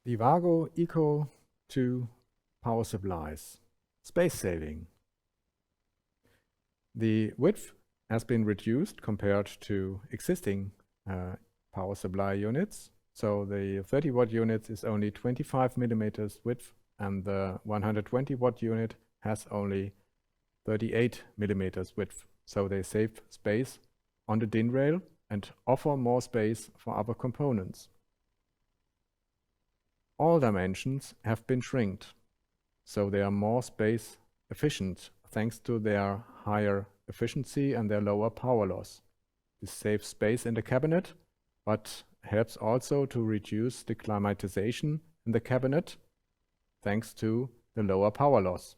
The WAGO Eco 2 power supplies. Space saving. The width has been reduced compared to existing power supply units. So the 30 watt unit is only 25 millimeters width, and the 120 watt unit has only 38 millimeters width. So they save space on the DIN rail and offer more space for other components. All dimensions have been shrinked, so they are more space efficient thanks to their higher efficiency and their lower power loss. This saves space in the cabinet, but helps also to reduce the climatization in the cabinet thanks to the lower power loss.